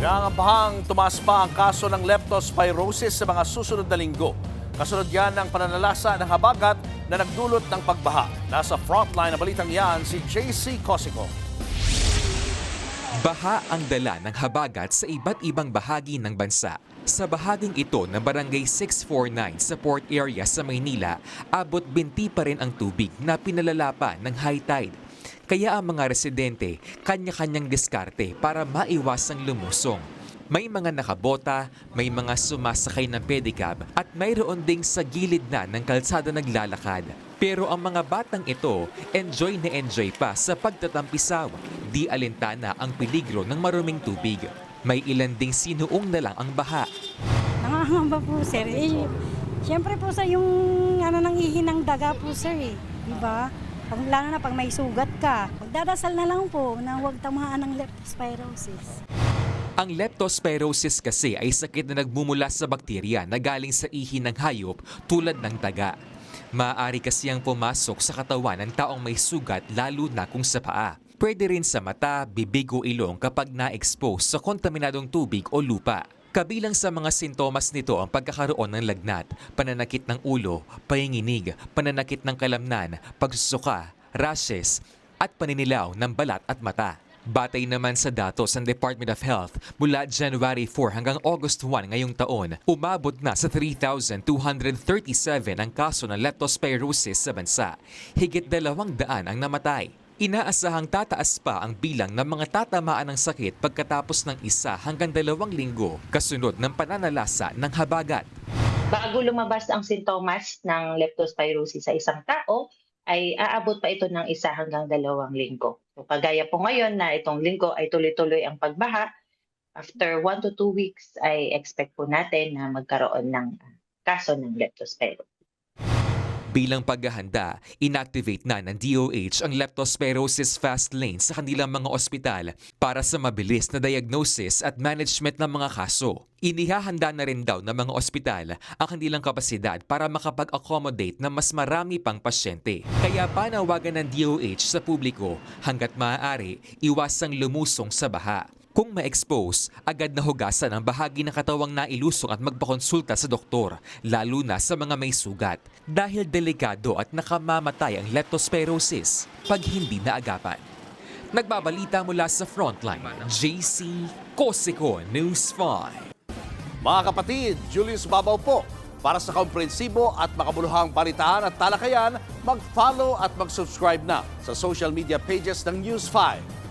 Inangambahang tumaas pa ang kaso ng leptospirosis sa mga susunod na linggo. Kasunod yan ng pananalasa ng habagat na nagdulot ng pagbaha. Nasa frontline na balitang yan si JC Cosico. Baha ang dala ng habagat sa iba't ibang bahagi ng bansa. Sa bahaging ito ng Barangay 649 sa port area sa Maynila, abot binti pa rin ang tubig na pinalala pa ng high tide. Kaya ang mga residente, kanya-kanyang diskarte para maiwasang lumusong. May mga nakabota, may mga sumasakay ng pedicab at mayroon ding sa gilid na ng kalsada naglalakad. Pero ang mga batang ito, enjoy na enjoy pa sa pagtatampisaw. Di alintana ang peligro ng maruming tubig. May ilan ding sinuong na lang ang baha. Nangangamba po, sir. Siyempre po sa yung ng ihi ng daga po, sir. Diba? Lalo na pag may sugat ka, magdadasal na lang po na huwag tamaan ng leptospirosis. Ang leptospirosis kasi ay sakit na nagmumula sa bakterya na galing sa ihi ng hayop tulad ng daga. Maaari kasiyang pumasok sa katawan ng taong may sugat lalo na kung sa paa. Pwede rin sa mata, bibig o ilong kapag na-expose sa kontaminadong tubig o lupa. Kabilang sa mga sintomas nito ang pagkakaroon ng lagnat, pananakit ng ulo, panginginig, pananakit ng kalamnan, pagsusuka, rashes, at paninilaw ng balat at mata. Batay naman sa datos ng Department of Health, mula January 4 hanggang August 1 ngayong taon, umabot na sa 3,237 ang kaso ng leptospirosis sa bansa. Higit 200 ang namatay. Inaasahang tataas pa ang bilang ng mga tatamaan ng sakit pagkatapos ng 1 hanggang 2 linggo kasunod ng pananalasa ng habagat. Bago lumabas ang sintomas ng leptospirosis sa isang tao, ay aabot pa ito ng 1 hanggang 2 linggo. So, kagaya po ngayon na itong linggo ay tuloy-tuloy ang pagbaha, after 1 to 2 weeks ay expect po natin na magkaroon ng kaso ng leptospirosis. Bilang paghahanda, inactivate na ng DOH ang leptospirosis fast lane sa kanilang mga ospital para sa mabilis na diagnosis at management ng mga kaso. Inihahanda na rin daw ng mga ospital ang kanilang kapasidad para makapag-accommodate ng mas marami pang pasyente. Kaya panawagan ng DOH sa publiko, hanggat maaari, iwasang lumusong sa baha. Kung ma-expose, agad na hugasan ang bahagi ng katawang nailusong at magpakonsulta sa doktor, lalo na sa mga may sugat, dahil delikado at nakamamatay ang leptospirosis pag hindi naagapan. Nagbabalita mula sa Frontline, JC Cosico, News 5. Mga kapatid, Julius Babaw po. Para sa komprehensibo at makabuluhang balitaan at talakayan, mag-follow at mag-subscribe na sa social media pages ng News 5.